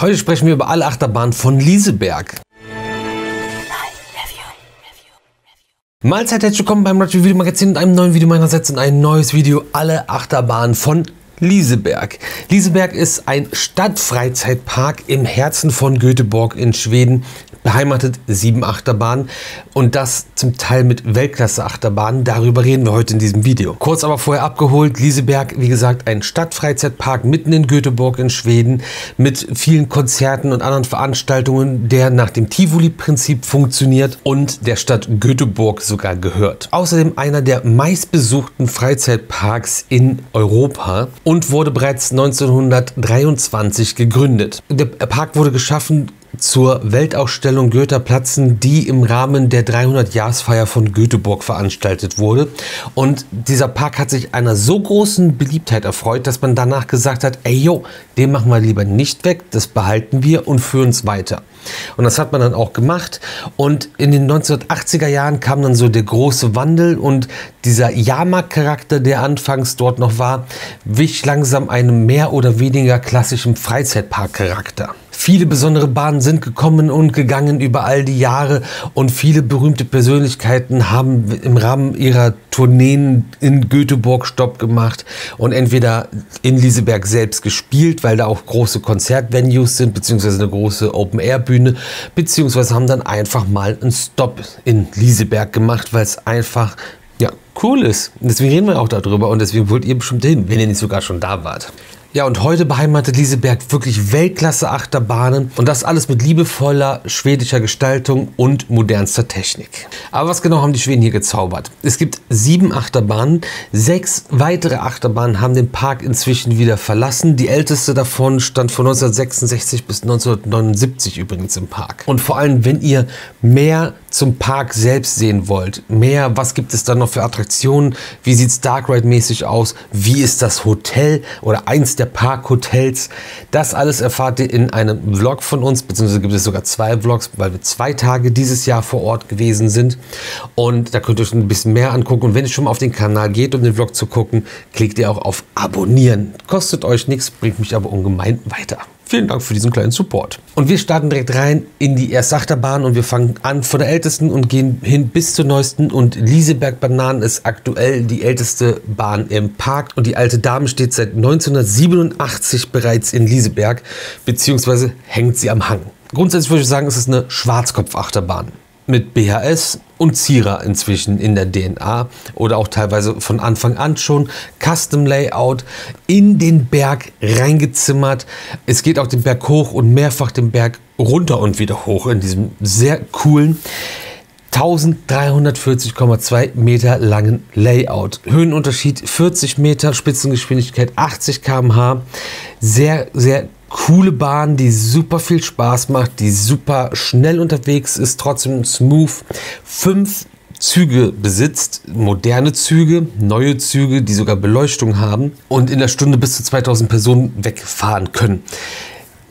Heute sprechen wir über alle Achterbahnen von Liseberg. Mahlzeit, herzlich willkommen beim Retro Video Magazin und einem neuen Video meinerseits in ein neues Video. Alle Achterbahnen von Liseberg. Liseberg ist ein Stadtfreizeitpark im Herzen von Göteborg in Schweden. Beheimatet 7 Achterbahnen und das zum Teil mit Weltklasse-Achterbahnen. Darüber reden wir heute in diesem Video. Kurz aber vorher abgeholt, Liseberg, wie gesagt, ein Stadtfreizeitpark mitten in Göteborg in Schweden mit vielen Konzerten und anderen Veranstaltungen, der nach dem Tivoli-Prinzip funktioniert und der Stadt Göteborg sogar gehört. Außerdem einer der meistbesuchten Freizeitparks in Europa und wurde bereits 1923 gegründet. Der Park wurde geschaffen zur Weltausstellung Goetheplatzen, die im Rahmen der 300-Jahresfeier von Göteborg veranstaltet wurde. Und dieser Park hat sich einer so großen Beliebtheit erfreut, dass man danach gesagt hat, ey yo, den machen wir lieber nicht weg, das behalten wir und führen es weiter. Und das hat man dann auch gemacht. Und in den 1980er Jahren kam dann so der große Wandel und dieser Jahrmarktcharakter, der anfangs dort noch war, wich langsam einem mehr oder weniger klassischen Freizeitparkcharakter. Viele besondere Bahnen sind gekommen und gegangen über all die Jahre und viele berühmte Persönlichkeiten haben im Rahmen ihrer Tourneen in Göteborg Stopp gemacht und entweder in Liseberg selbst gespielt, weil da auch große Konzertvenues sind, beziehungsweise eine große Open-Air-Bühne, beziehungsweise haben dann einfach mal einen Stopp in Liseberg gemacht, weil es einfach cool ist. Deswegen reden wir auch darüber und deswegen wollt ihr bestimmt hin, wenn ihr nicht sogar schon da wart. Ja, und heute beheimatet Liseberg wirklich Weltklasse-Achterbahnen und das alles mit liebevoller schwedischer Gestaltung und modernster Technik. Aber was genau haben die Schweden hier gezaubert? Es gibt 7 Achterbahnen, 6 weitere Achterbahnen haben den Park inzwischen wieder verlassen. Die älteste davon stand von 1966 bis 1979 übrigens im Park. Und vor allem, wenn ihr mehr zum Park selbst sehen wollt, was gibt es da noch für Attraktionen, wie sieht es Dark Ride mäßig aus, wie ist das Hotel oder eins der Parkhotels, das alles erfahrt ihr in einem Vlog von uns, beziehungsweise gibt es sogar 2 Vlogs, weil wir 2 Tage dieses Jahr vor Ort gewesen sind und da könnt ihr euch ein bisschen mehr angucken und wenn ihr schon mal auf den Kanal geht, um den Vlog zu gucken, klickt ihr auch auf Abonnieren. Kostet euch nichts, bringt mich aber ungemein weiter. Vielen Dank für diesen kleinen Support. Und wir starten direkt rein in die erste Achterbahn und wir fangen an von der ältesten und gehen hin bis zur neuesten. Und Liseberg Bananen ist aktuell die älteste Bahn im Park. Und die alte Dame steht seit 1987 bereits in Liseberg, beziehungsweise hängt sie am Hang. Grundsätzlich würde ich sagen, es ist eine Schwarzkopf-Achterbahn mit BHS und Zierer inzwischen in der DNA oder auch teilweise von Anfang an schon. Custom Layout in den Berg reingezimmert. Es geht auch den Berg hoch und mehrfach den Berg runter und wieder hoch in diesem sehr coolen 1340,2 Meter langen Layout. Höhenunterschied 40 Meter, Spitzengeschwindigkeit 80 km/h. Sehr, sehr coole Bahn, die super viel Spaß macht, die super schnell unterwegs ist, trotzdem smooth. 5 Züge besitzt, moderne Züge, neue Züge, die sogar Beleuchtung haben und in der Stunde bis zu 2000 Personen wegfahren können.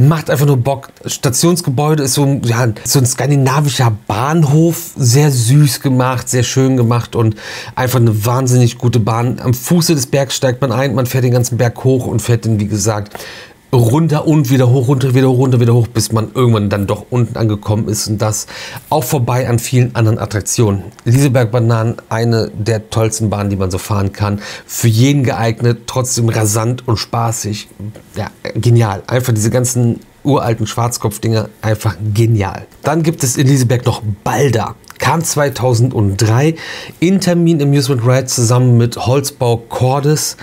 Macht einfach nur Bock. Stationsgebäude ist so ein skandinavischer Bahnhof, sehr süß gemacht, sehr schön gemacht und einfach eine wahnsinnig gute Bahn. Am Fuße des Bergs steigt man ein, man fährt den ganzen Berg hoch und fährt dann, wie gesagt, runter und wieder hoch, runter, wieder hoch, runter, wieder hoch, bis man irgendwann dann doch unten angekommen ist und das auch vorbei an vielen anderen Attraktionen. Liseberg Bananen, eine der tollsten Bahnen, die man so fahren kann. Für jeden geeignet, trotzdem rasant und spaßig. Ja, genial. Einfach diese ganzen uralten Schwarzkopfdinger, einfach genial. Dann gibt es in Liseberg noch Balder. Kam 2003 in Termin Amusement Ride zusammen mit Holzbau Cordes.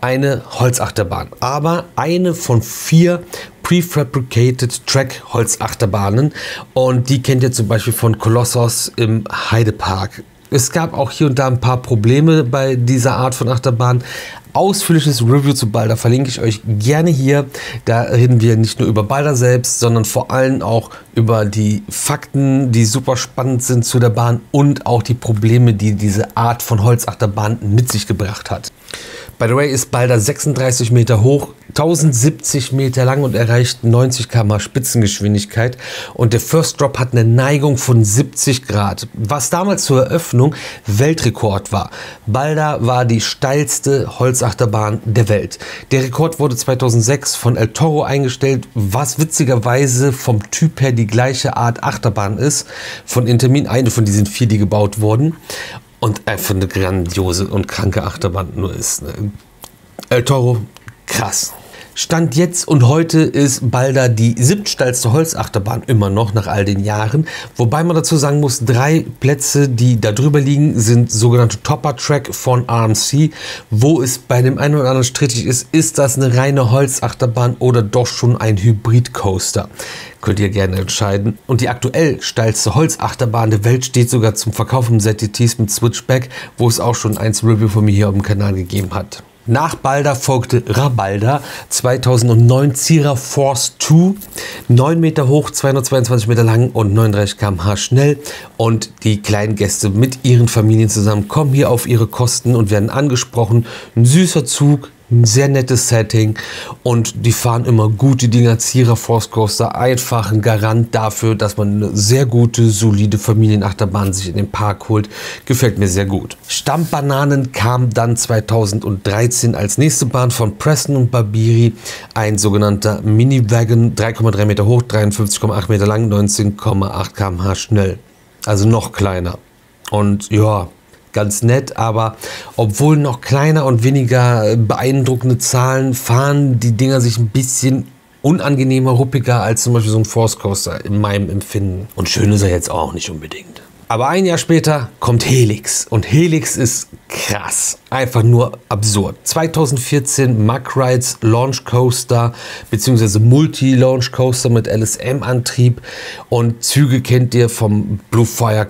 Eine Holzachterbahn, aber eine von 4 Prefabricated Track Holzachterbahnen und die kennt ihr zum Beispiel von Kolossos im Heidepark. Es gab auch hier und da ein paar Probleme bei dieser Art von Achterbahn. Ausführliches Review zu Balder verlinke ich euch gerne hier. Da reden wir nicht nur über Balder selbst, sondern vor allem auch über die Fakten, die super spannend sind zu der Bahn und auch die Probleme, die diese Art von Holzachterbahn mit sich gebracht hat. By the way ist Balder 36 Meter hoch, 1070 Meter lang und erreicht 90 km/h Spitzengeschwindigkeit. Und der First Drop hat eine Neigung von 70 Grad, was damals zur Eröffnung Weltrekord war. Balder war die steilste Holzachterbahn der Welt. Der Rekord wurde 2006 von El Toro eingestellt, was witzigerweise vom Typ her die gleiche Art Achterbahn ist. Von Intamin, eine von diesen 4, die gebaut wurden. Und einfach eine grandiose und kranke Achterbahn nur ist. El Toro, krass. Stand jetzt und heute ist Balder die 7. Holzachterbahn immer noch nach all den Jahren. Wobei man dazu sagen muss, 3 Plätze, die da drüber liegen, sind sogenannte Topper-Track von RMC. Wo es bei dem einen oder anderen strittig ist das eine reine Holzachterbahn oder doch schon ein Hybrid-Coaster? Könnt ihr gerne entscheiden. Und die aktuell steilste Holzachterbahn der Welt steht sogar zum Verkauf im ZTTs mit Switchback, wo es auch schon eins Review von mir hier auf dem Kanal gegeben hat. Nach Balder folgte Rabalda 2009 Cira Force 2, 9 Meter hoch, 222 Meter lang und 39 km/h schnell. Und die kleinen Gäste mit ihren Familien zusammen kommen hier auf ihre Kosten und werden angesprochen. Ein süßer Zug, ein sehr nettes Setting und die fahren immer gut, die Dinger. Cira Force Coaster, einfach ein Garant dafür, dass man eine sehr gute, solide Familienachterbahn sich in den Park holt. Gefällt mir sehr gut. Stammbananen kam dann 2013 als nächste Bahn von Preston und Babiri. Ein sogenannter Mini-Wagon, 3,3 Meter hoch, 53,8 Meter lang, 19,8 km/h schnell. Also noch kleiner. Und ja, ganz nett, aber obwohl noch kleiner und weniger beeindruckende Zahlen, fahren die Dinger sich ein bisschen unangenehmer, ruppiger als zum Beispiel so ein Force Coaster in meinem Empfinden. Und schön ist er jetzt auch nicht unbedingt. Aber ein Jahr später kommt Helix und Helix ist krass, einfach nur absurd. 2014 Mack Rides Launch Coaster bzw. Multi-Launch Coaster mit LSM-Antrieb und Züge kennt ihr vom Blue Fire.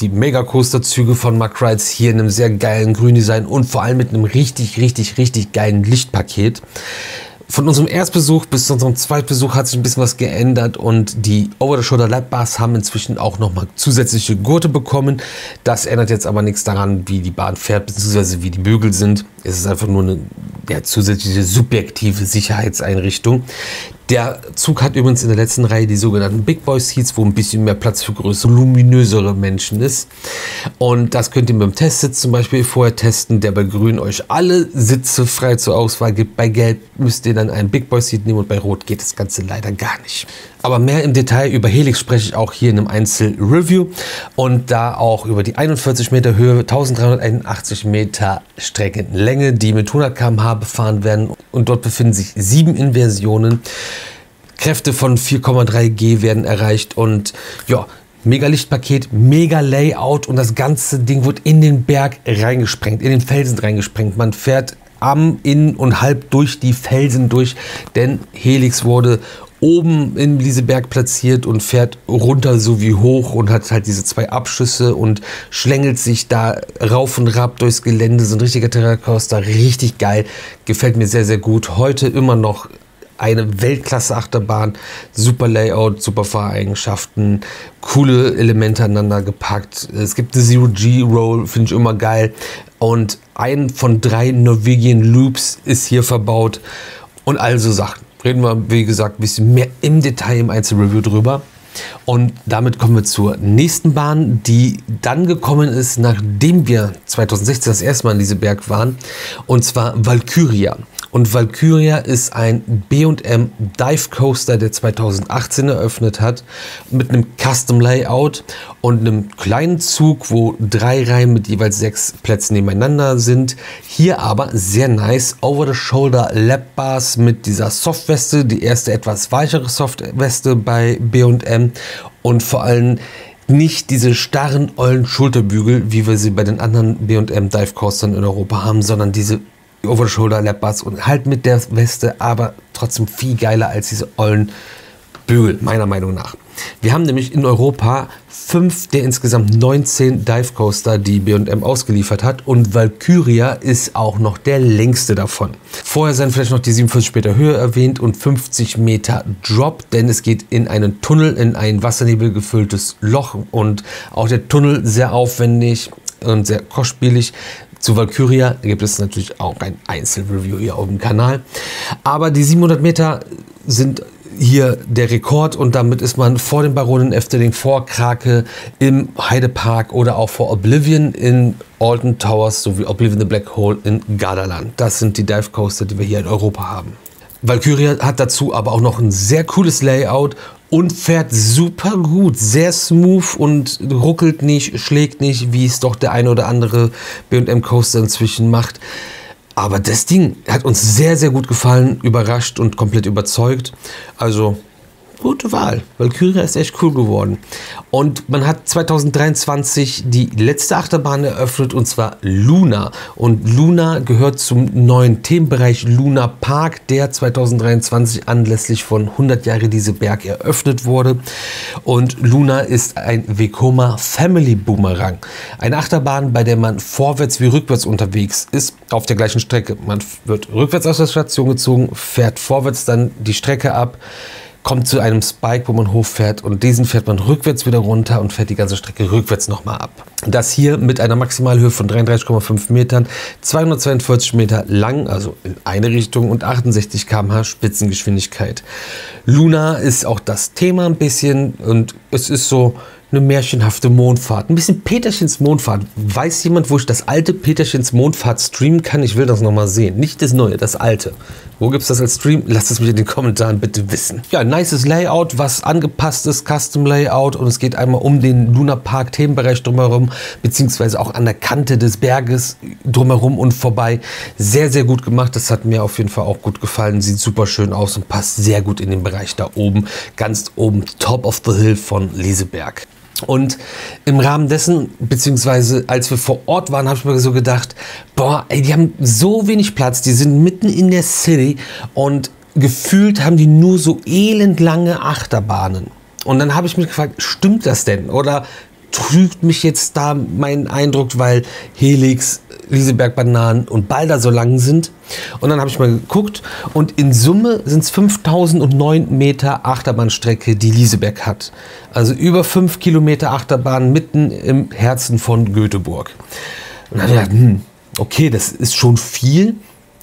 Die Mega-Coaster-Züge von Mack Rides hier in einem sehr geilen Gründesign und vor allem mit einem richtig geilen Lichtpaket. Von unserem Erstbesuch bis zu unserem Zweitbesuch hat sich ein bisschen was geändert und die Over-the-Shoulder-Lap-Bars haben inzwischen auch nochmal zusätzliche Gurte bekommen. Das ändert jetzt aber nichts daran, wie die Bahn fährt bzw. wie die Bügel sind. Es ist einfach nur eine zusätzliche subjektive Sicherheitseinrichtung. Der Zug hat übrigens in der letzten Reihe die sogenannten Big Boy Seats, wo ein bisschen mehr Platz für größere, luminösere Menschen ist. Und das könnt ihr mit dem Testsitz zum Beispiel vorher testen, der bei Grün euch alle Sitze frei zur Auswahl gibt. Bei Gelb müsst ihr dann einen Big Boy Seat nehmen und bei Rot geht das Ganze leider gar nicht. Aber mehr im Detail über Helix spreche ich auch hier in einem Einzel-Review und da auch über die 41 Meter Höhe, 1381 Meter Streckenlänge, die mit 100 km/h befahren werden und dort befinden sich 7 Inversionen. Kräfte von 4,3 G werden erreicht und ja, mega Lichtpaket, mega Layout und das ganze Ding wird in den Berg reingesprengt, in den Felsen reingesprengt. Man fährt innen und halb durch die Felsen durch, denn Helix wurde oben im Liseberg platziert und fährt runter so wie hoch und hat halt diese 2 Abschüsse und schlängelt sich da rauf und rab durchs Gelände. So ein richtiger Terracoaster, richtig geil, gefällt mir sehr gut. Heute immer noch eine Weltklasse-Achterbahn, super Layout, super Fahreigenschaften, coole Elemente aneinander gepackt. Es gibt eine Zero-G-Roll, finde ich immer geil. Und ein von 3 Norwegian Loops ist hier verbaut und also Sachen. Reden wir, wie gesagt, ein bisschen mehr im Detail im Einzelreview drüber. Und damit kommen wir zur nächsten Bahn, die dann gekommen ist, nachdem wir 2016 das erste Mal in Liseberg waren, und zwar Valkyria. Und Valkyria ist ein B&M Dive Coaster, der 2018 eröffnet hat, mit einem Custom Layout und einem kleinen Zug, wo 3 Reihen mit jeweils 6 Plätzen nebeneinander sind. Hier aber sehr nice Over-the-Shoulder Lap Bars mit dieser Softweste, die erste etwas weichere Softweste bei B&M und vor allem nicht diese starren, ollen Schulterbügel, wie wir sie bei den anderen B&M Dive Coastern in Europa haben, sondern diese Over-the-Shoulder Lap Bars und halt mit der Weste, aber trotzdem viel geiler als diese ollen Bügel, meiner Meinung nach. Wir haben nämlich in Europa 5 der insgesamt 19 Dive Coaster, die B&M ausgeliefert hat, und Valkyria ist auch noch der längste davon. Vorher seien vielleicht noch die 47 Meter Höhe erwähnt und 50 Meter Drop, denn es geht in einen Tunnel, in ein Wassernebel gefülltes Loch und auch der Tunnel sehr aufwendig und sehr kostspielig. Zu Valkyria gibt es natürlich auch ein Einzelreview hier auf dem Kanal. Aber die 700 Meter sind hier der Rekord und damit ist man vor dem Baron in Efteling, vor Krake im Heidepark oder auch vor Oblivion in Alton Towers sowie Oblivion the Black Hole in Gardaland. Das sind die Dive Coaster, die wir hier in Europa haben. Valkyria hat dazu aber auch noch ein sehr cooles Layout und fährt super gut, sehr smooth und ruckelt nicht, schlägt nicht, wie es doch der eine oder andere B&M Coaster inzwischen macht. Aber das Ding hat uns sehr, sehr gut gefallen, überrascht und komplett überzeugt. Also gute Wahl. Valkyria ist echt cool geworden. Und man hat 2023 die letzte Achterbahn eröffnet, und zwar Luna. Und Luna gehört zum neuen Themenbereich Luna Park, der 2023 anlässlich von 100 Jahre Liseberg eröffnet wurde. Und Luna ist ein Vekoma Family Boomerang. Eine Achterbahn, bei der man vorwärts wie rückwärts unterwegs ist, auf der gleichen Strecke. Man wird rückwärts aus der Station gezogen, fährt vorwärts dann die Strecke ab, kommt zu einem Spike, wo man hochfährt und diesen fährt man rückwärts wieder runter und fährt die ganze Strecke rückwärts nochmal ab. Das hier mit einer Maximalhöhe von 33,5 Metern, 242 Meter lang, also in eine Richtung und 68 km/h Spitzengeschwindigkeit. Luna ist auch das Thema ein bisschen und es ist so eine märchenhafte Mondfahrt. Ein bisschen Peterchens Mondfahrt. Weiß jemand, wo ich das alte Peterchens Mondfahrt streamen kann? Ich will das nochmal sehen. Nicht das neue, das alte. Wo gibt es das als Stream? Lasst es mich in den Kommentaren bitte wissen. Ja, nices Layout, was angepasst ist, Custom Layout. Und es geht einmal um den Luna Park Themenbereich drumherum, beziehungsweise auch an der Kante des Berges drumherum und vorbei. Sehr, sehr gut gemacht. Das hat mir auf jeden Fall auch gut gefallen. Sieht super schön aus und passt sehr gut in den Bereich da oben. Ganz oben, Top of the Hill von Liseberg. Und im Rahmen dessen, beziehungsweise als wir vor Ort waren, habe ich mir so gedacht, boah, ey, die haben so wenig Platz, die sind mitten in der City und gefühlt haben die nur so elendlange Achterbahnen. Und dann habe ich mich gefragt, stimmt das denn? Oder trügt mich jetzt da mein Eindruck, weil Helix, Liseberg Bananen und Balder so lang sind? Und dann habe ich mal geguckt und in Summe sind es 5009 Meter Achterbahnstrecke, die Liseberg hat. Also über 5 Kilometer Achterbahn mitten im Herzen von Göteborg. Und dann habe ich gedacht, okay, das ist schon viel.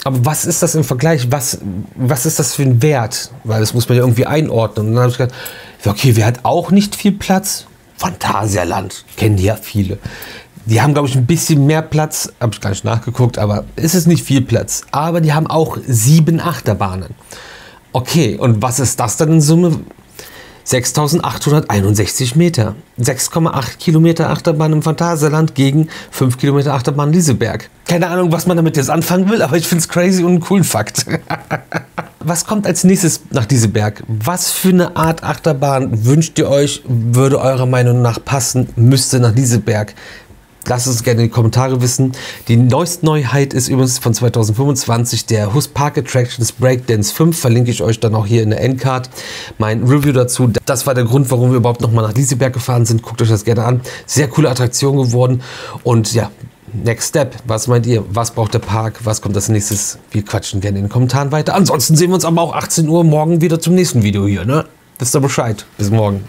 Aber was ist das im Vergleich? Was ist das für ein Wert? Weil das muss man ja irgendwie einordnen. Und dann habe ich gedacht, okay, wer hat auch nicht viel Platz? Phantasialand, kennen die ja viele. Die haben, glaube ich, ein bisschen mehr Platz, habe ich gar nicht nachgeguckt, aber es ist nicht viel Platz. Aber die haben auch 7 Achterbahnen. Okay, und was ist das dann in Summe? 6.861 Meter. 6,8 Kilometer Achterbahn im Phantasialand gegen 5 Kilometer Achterbahn Liseberg. Keine Ahnung, was man damit jetzt anfangen will, aber ich finde es crazy und einen coolen Fakt. Was kommt als nächstes nach Liseberg? Was für eine Art Achterbahn wünscht ihr euch, würde eurer Meinung nach passen, müsste nach Liseberg? Lasst es gerne in die Kommentare wissen. Die neueste Neuheit ist übrigens von 2025 der Hus Park Attractions Breakdance 5. Verlinke ich euch dann auch hier in der Endcard. Mein Review dazu. Das war der Grund, warum wir überhaupt nochmal nach Liseberg gefahren sind. Guckt euch das gerne an. Sehr coole Attraktion geworden. Und ja, Next Step. Was meint ihr? Was braucht der Park? Was kommt als nächstes? Wir quatschen gerne in den Kommentaren weiter. Ansonsten sehen wir uns aber auch 18 Uhr morgen wieder zum nächsten Video hier. Ne? Wisst ihr Bescheid. Bis morgen.